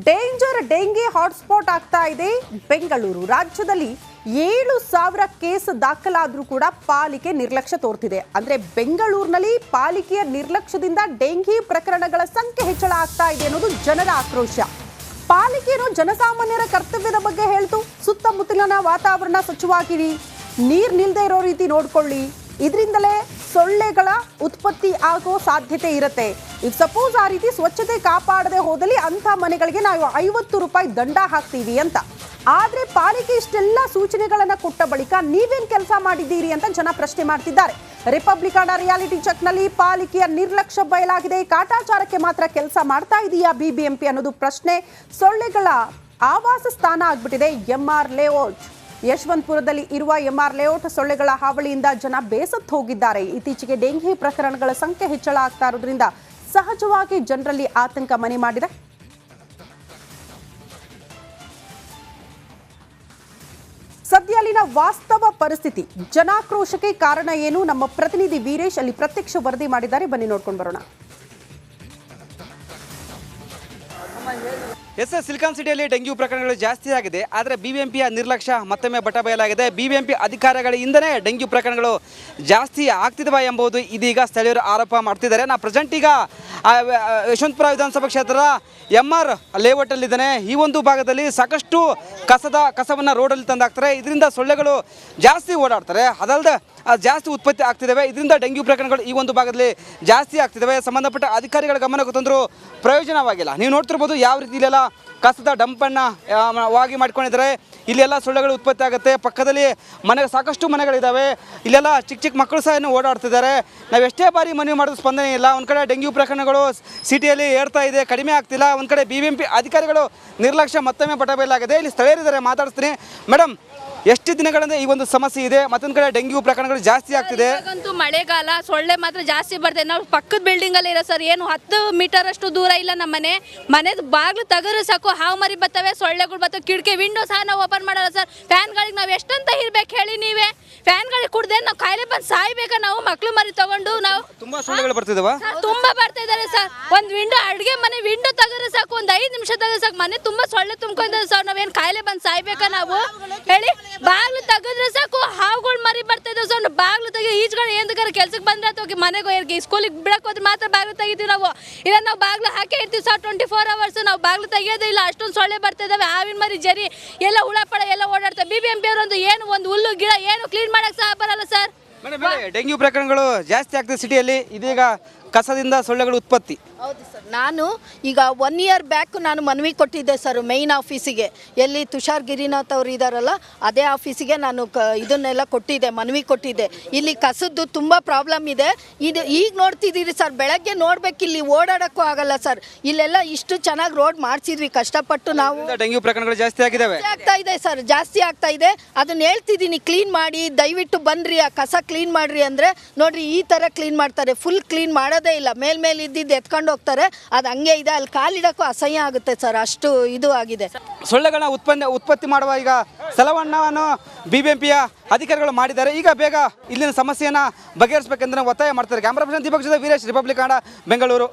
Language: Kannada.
ಡೇಂಜರ್ ಡೆಂಗಿ ಹಾಟ್ಸ್ಪಾಟ್ ಆಗ್ತಾ ಇದೆ ಬೆಂಗಳೂರು. ರಾಜ್ಯದಲ್ಲಿ 7,000 ಕೇಸ್ ದಾಖಲಾದರೂ ಕೂಡ ಪಾಲಿಕೆ ನಿರ್ಲಕ್ಷ್ಯ ತೋರ್ತಿದೆ. ಅಂದ್ರೆ ಬೆಂಗಳೂರಿನಲ್ಲಿ ಪಾಲಿಕೆಯ ನಿರ್ಲಕ್ಷ್ಯದಿಂದ ಡೆಂಗಿ ಪ್ರಕರಣಗಳ ಸಂಖ್ಯೆ ಹೆಚ್ಚಳ ಆಗ್ತಾ ಇದೆ ಅನ್ನೋದು ಜನರ ಆಕ್ರೋಶ. ಪಾಲಿಕೆಯನ್ನು ಜನಸಾಮಾನ್ಯರ ಕರ್ತವ್ಯದ ಬಗ್ಗೆ ಹೇಳ್ತು, ಸುತ್ತಮುತ್ತಲಿನ ವಾತಾವರಣ ಸ್ವಚ್ಛವಾಗಿರಿ, ನೀರು ನಿಲ್ದೇ ಇರೋ ರೀತಿ ನೋಡ್ಕೊಳ್ಳಿ, ಇದರಿಂದಲೇ ಸೊಳ್ಳೆಗಳ ಉತ್ಪತ್ತಿ ಆಗೋ ಸಾಧ್ಯತೆ ಇರುತ್ತೆ. ಇಫ್ ಸಪೋಸ್ ಆ ರೀತಿ ಸ್ವಚ್ಛತೆ ಕಾಪಾಡದೆ ಹೋದಲ್ಲಿ ಅಂಥ ಮನೆಗಳಿಗೆ ನಾವು 50 ರೂಪಾಯಿ ದಂಡ ಹಾಕ್ತೀವಿ ಅಂತ. ಆದ್ರೆ ಪಾಲಿಕೆ ಇಷ್ಟೆಲ್ಲ ಸೂಚನೆಗಳನ್ನ ಕೊಟ್ಟ ಬಳಿಕ ನೀವೇನ್ ಕೆಲಸ ಮಾಡಿದ್ದೀರಿ ಅಂತ ಜನ ಪ್ರಶ್ನೆ ಮಾಡ್ತಿದ್ದಾರೆ. ರಿಪಬ್ಲಿಕನ್ ರಿಯಾಲಿಟಿ ಚೆಕ್ ನಲ್ಲಿ ಪಾಲಿಕೆಯ ನಿರ್ಲಕ್ಷ್ಯ ಬಯಲಾಗಿದೆ. ಕಾಟಾಚಾರಕ್ಕೆ ಮಾತ್ರ ಕೆಲಸ ಮಾಡ್ತಾ ಇದೆಯಾ ಬಿಬಿಎಂಪಿ ಅನ್ನೋದು ಪ್ರಶ್ನೆ. ಸೊಳ್ಳೆಗಳ ಆವಾಸ ಸ್ಥಾನ ಆಗ್ಬಿಟ್ಟಿದೆ ಎಂಆರ್ ಲೇಔಟ್. ಯಶವಂತಪುರದಲ್ಲಿ ಇರುವ ಎಂಆರ್ ಲೇಔಟ್ ಸೊಳ್ಳೆಗಳ ಹಾವಳಿಯಿಂದ ಜನ ಬೇಸತ್ತು ಹೋಗಿದ್ದಾರೆ. ಇತ್ತೀಚೆಗೆ ಡೆಂಗಿ ಪ್ರಕರಣಗಳ ಸಂಖ್ಯೆ ಹೆಚ್ಚಳ ಆಗ್ತಾ ಇರೋದ್ರಿಂದ ಸಹಜವಾಗಿ ಜನರಲ್ಲಿ ಆತಂಕ ಮನೆ ಮಾಡಿದೆ. ಸದ್ಯ ಅಲ್ಲಿನ ವಾಸ್ತವ ಪರಿಸ್ಥಿತಿ, ಜನಾಕ್ರೋಶಕ್ಕೆ ಕಾರಣ ಏನು? ನಮ್ಮ ಪ್ರತಿನಿಧಿ ವೀರೇಶ್ ಅಲ್ಲಿ ಪ್ರತ್ಯಕ್ಷ ವರದಿ ಮಾಡಿದ್ದಾರೆ, ಬನ್ನಿ ನೋಡ್ಕೊಂಡು ಬರೋಣ. ಸಿಲಿಕಾನ್ ಸಿಟಿಯಲ್ಲಿ ಡೆಂಗ್ಯೂ ಪ್ರಕರಣಗಳು ಜಾಸ್ತಿ ಆಗಿದೆ. ಆದರೆ ಬಿಬಿಎಂಪಿಯ ನಿರ್ಲಕ್ಷ್ಯ ಮತ್ತೊಮ್ಮೆ ಬಯಲಾಗಿದೆ. ಬಿಬಿಎಂಪಿ ಅಧಿಕಾರಿಗಳಿಂದನೇ ಡೆಂಗ್ಯೂ ಪ್ರಕರಣಗಳು ಜಾಸ್ತಿ ಆಗ್ತಿದವ ಎಂಬುದು ಇದೀಗ ಸ್ಥಳೀಯರು ಆರೋಪ ಮಾಡ್ತಿದ್ದಾರೆ. ನಾ ಪ್ರೆಸೆಂಟ್ ಈಗ ಯಶವಂತಪುರ ವಿಧಾನಸಭಾ ಕ್ಷೇತ್ರದ ಎಂಆರ್ ಲೇಔಟಲ್ಲಿದ್ದಾನೆ. ಈ ಒಂದು ಭಾಗದಲ್ಲಿ ಸಾಕಷ್ಟು ಕಸವನ್ನು ರೋಡಲ್ಲಿ ತಂದಾಕ್ತಾರೆ. ಇದರಿಂದ ಸೊಳ್ಳೆಗಳು ಜಾಸ್ತಿ ಓಡಾಡ್ತಾರೆ. ಅದಲ್ಲದೆ ಜಾಸ್ತಿ ಉತ್ಪತ್ತಿ ಆಗ್ತಿದ್ದಾವೆ. ಇದರಿಂದ ಡೆಂಗ್ಯೂ ಪ್ರಕರಣಗಳು ಈ ಒಂದು ಭಾಗದಲ್ಲಿ ಜಾಸ್ತಿ ಆಗ್ತಿದ್ದಾವೆ. ಸಂಬಂಧಪಟ್ಟ ಅಧಿಕಾರಿಗಳ ಗಮನಕ್ಕೆ ತಂದರೂ ಪ್ರಯೋಜನವಾಗಿಲ್ಲ. ನೀವು ನೋಡ್ತಿರ್ಬೋದು ಯಾವ ರೀತಿ ಇಲ್ಲೆಲ್ಲ ಕಸದ ಡಂಪನ್ನು ಮಾಡಿಕೊಂಡಿದ್ದಾರೆ. ಇಲ್ಲೆಲ್ಲ ಸೊಳ್ಳೆಗಳು ಉತ್ಪತ್ತಿ ಆಗುತ್ತೆ. ಪಕ್ಕದಲ್ಲಿ ಸಾಕಷ್ಟು ಮನೆಗಳಿದ್ದಾವೆ. ಇಲ್ಲೆಲ್ಲ ಚಿಕ್ಕ ಮಕ್ಕಳು ಸಹ ಓಡಾಡ್ತಿದ್ದಾರೆ. ನಾವು ಎಷ್ಟೇ ಬಾರಿ ಮನವಿ ಮಾಡಿದ್ರು ಸ್ಪಂದನೆ ಇಲ್ಲ. ಒಂದು ಕಡೆ ಡೆಂಗ್ಯೂ ಪ್ರಕರಣಗಳು ಸಿಟಿಯಲ್ಲಿ ಏರ್ತಾ ಇದೆ, ಕಡಿಮೆ ಆಗ್ತಿಲ್ಲ. ಒಂದು ಕಡೆ ಬಿಬಿಎಂಪಿ ಅಧಿಕಾರಿಗಳು ನಿರ್ಲಕ್ಷ್ಯ ಮತ್ತೊಮ್ಮೆ ಬಯಲಾಗಿದೆ. ಇಲ್ಲಿ ಸ್ಥಳೀಯರಿದ್ದಾರೆ, ಮಾತಾಡಿಸ್ತೀನಿ. ಮೇಡಮ್, ಎಷ್ಟು ದಿನಗಳಿಂದ ಈ ಒಂದು ಸಮಸ್ಯೆ ಇದೆ? ಮತ್ತೊಂದು ಕಡೆ ಡೆಂಗ್ಯೂ ಪ್ರಕರಣಗಳು ಜಾಸ್ತಿ ಆಗ್ತಿದೆ. ಇವಾಗಂತೂ ಮಳೆಗಾಲ, ಸೊಳ್ಳೆ ಮಾತ್ರ ಜಾಸ್ತಿ ಬರ್ತದೆ. ನಾವು ಪಕ್ಕದ ಬಿಲ್ಡಿಂಗ್ ಅಲ್ಲಿ ಇರೋ ಸರ್, ಏನು 10 ಮೀಟರ್ ಅಷ್ಟು ದೂರ ಇಲ್ಲ ನಮ್ಮ ಮನೆದು ಬಾಗಿಲು ತೆಗೆದ್ರೆ ಸಾಕು ಹಾವು ಮರಿ ಬರ್ತವೆ, ಸೊಳ್ಳೆಗಳು ಬರ್ತವೆ. ಕಿಟಕಿ ವಿಂಡೋ ಸಹ ನಾವು ಓಪನ್ ಮಾಡಲ್ಲ ಸರ್. ಫ್ಯಾನ್ಗಳಿಗೆ ನಾವು ಎಷ್ಟಂತ ಇರ್ಬೇಕು ಹೇಳಿ ನೀವೇ? ಫ್ಯಾನ್ಗಳಿಗೆ ಕುಡ್ದೆ ನಾವು ಕಾಯಿಲೆ ಬಂದು ಸಾಯ್ಬೇಕಾ? ನಾವು ಮಕ್ಳು ಮರಿ ತಗೊಂಡು ನಾವು ತುಂಬಾ ಸೊಳ್ಳೆಗಳು ಬರ್ತಿದಾವ, ತುಂಬಾ ಬರ್ತಾ ಇದಾರೆ ಸರ್. ಒಂದು ವಿಂಡೋ, ಅಡುಗೆ ಮನೆ ವಿಂಡೋ ತೆಗೆದ್ರೆ ಸಾಕು, ಒಂದು 5 ನಿಮಿಷ ತೆಗೆದ್ರೆ ಸಾಕು, ಮನೆ ತುಂಬಾ ಸೊಳ್ಳೆ ತುಂಬ್ಕೊಂಡಿದ್ದಾರೆ ಸರ್. ನಾವೇನು ಕಾಯಿಲೆ ಬಂದು ಸಾಯ್ಬೇಕಾ ನಾವು ಹೇಳಿ? ಬಾಗ್ಲು ತೆಗೆದ್ರೆ ಸಾಕು ಹಾವುಗಳು ಮರಿ ಬರ್ತಾ ಇದ್ದಾವೆ ಸರ್. ಬಾಗ್ಲು ತೆಗಿ ಈಜ್ಗಳು ಏನಕ್ಕಾರ ಕೆಲ್ಸಕ್ಕೆ ಬಂದ್ರೆ ಅಥವಾ ಮನೆಗೆ ಸ್ಕೂಲಿಗೆ ಬಿಡಕ್ಕೆ ಹೋದ್ರೆ ಮಾತ್ರ ಬಾಗ್ಲು ತೆಗಿತೀವಿ ನಾವು. ಇಲ್ಲ ನಾವು ಬಾಗ್ಲು ಹಾಕೇ ಇರ್ತೀವಿ ಸರ್ 24 ಅವರ್ಸ್. ನಾವು ಬಾಗ್ಲು ತೆಗಿಯೋದೇ ಇಲ್ಲ, ಅಷ್ಟೊಂದು ಸೊಳ್ಳೆ ಬರ್ತಾ ಇದಾವೆ. ಹಾವಿನ ಮರಿ, ಜರಿ ಎಲ್ಲ ಹುಳಪಳ ಎಲ್ಲ ಓಡಾಡ್ತವೆ. ಬಿಬಿಎಂಪಿ ಅವರೊಂದು ಏನು ಒಂದು ಹುಲ್ಲು ಗಿಡ ಏನು ಕ್ಲೀನ್ ಮಾಡಕ್ ಸಹ ಬರಲ್ಲ ಸರ್. ಡೆಂಗ್ಯೂ ಪ್ರಕರಣಗಳು ಜಾಸ್ತಿ ಆಗ್ತದೆ ಸಿಟಿಯಲ್ಲಿ. ಇದೀಗ ಕಸದಿಂದ ಸೊಳ್ಳೆಗಳು ಉತ್ಪತ್ತಿ. ಹೌದು ಸರ್. ನಾನು ಈಗ 1 ಇಯರ್ ಬ್ಯಾಕ್ ನಾನು ಮನವಿ ಕೊಟ್ಟಿದ್ದೆ ಸರ್ ಮೈನ್ ಆಫೀಸಿಗೆ, ಎಲ್ಲಿ ತುಷಾರ್ ಗಿರಿನಾಥ್ ಅವರು ಇದ್ದಾರಲ್ಲ ಅದೇ ಆಫೀಸಿಗೆ ನಾನು ಇದನ್ನೆಲ್ಲ ಕೊಟ್ಟಿದ್ದೆ, ಮನವಿ ಕೊಟ್ಟಿದ್ದೆ. ಇಲ್ಲಿ ಕಸದ್ದು ತುಂಬ ಪ್ರಾಬ್ಲಮ್ ಇದೆ. ಇದು ಈಗ ನೋಡ್ತಿದ್ದೀರಿ ಸರ್, ಬೆಳಗ್ಗೆ ನೋಡ್ಬೇಕು, ಇಲ್ಲಿ ಓಡಾಡೋಕ್ಕೂ ಆಗಲ್ಲ ಸರ್. ಇಲ್ಲೆಲ್ಲ ಇಷ್ಟು ಚೆನ್ನಾಗಿ ರೋಡ್ ಮಾಡಿಸಿದ್ವಿ ಕಷ್ಟಪಟ್ಟು ನಾವು. ಡೆಂಗ್ಯೂ ಪ್ರಕರಣಗಳು ಜಾಸ್ತಿ ಆಗ್ತಾ ಇದೆ ಸರ್, ಜಾಸ್ತಿ ಆಗ್ತಾ ಇದೆ. ಅದನ್ನ ಹೇಳ್ತಿದ್ದೀನಿ, ಕ್ಲೀನ್ ಮಾಡಿ, ದಯವಿಟ್ಟು ಬನ್ನಿರಿ, ಆ ಕಸ ಕ್ಲೀನ್ ಮಾಡಿರಿ ಅಂದರೆ ನೋಡ್ರಿ ಈ ಥರ ಕ್ಲೀನ್ ಮಾಡ್ತಾರೆ. ಫುಲ್ ಕ್ಲೀನ್ ಮಾಡೋದೇ ಇಲ್ಲ, ಮೇಲ್ಮೇಲೆ ಇದ್ದಿದ್ದು ಎತ್ಕೊಂಡು ಹೋಗ್ತಾರೆ. ಅದು ಹಂಗೆ ಇದೆ. ಅಲ್ಲಿ ಕಾಲಿಡಕ್ಕೂ ಅಸಹ್ಯ ಆಗುತ್ತೆ ಸರ್, ಅಷ್ಟು ಇದು ಆಗಿದೆ. ಸೊಳ್ಳೆಗಳನ್ನ ಉತ್ಪತ್ತಿ ಮಾಡುವ ಈಗ ಸ್ಥಳವನ್ನು ಬಿಬಿಎಂಪಿಯ ಅಧಿಕಾರಿಗಳು ಮಾಡಿದ್ದಾರೆ. ಈಗ ಬೇಗ ಇಲ್ಲಿನ ಸಮಸ್ಯೆಯನ್ನು ಬಗೆಹರಿಸಬೇಕೆಂದ್ರೆ ಒತ್ತಾಯ ಮಾಡ್ತಾರೆ. ಕ್ಯಾಮರಾ ಪರ್ಸನ್ ದೀಪಕ್ ಜೊತೆ ವೀರೇಶ್, ರಿಪಬ್ಲಿಕ್ ಕನ್ನಡ, ಬೆಂಗಳೂರು.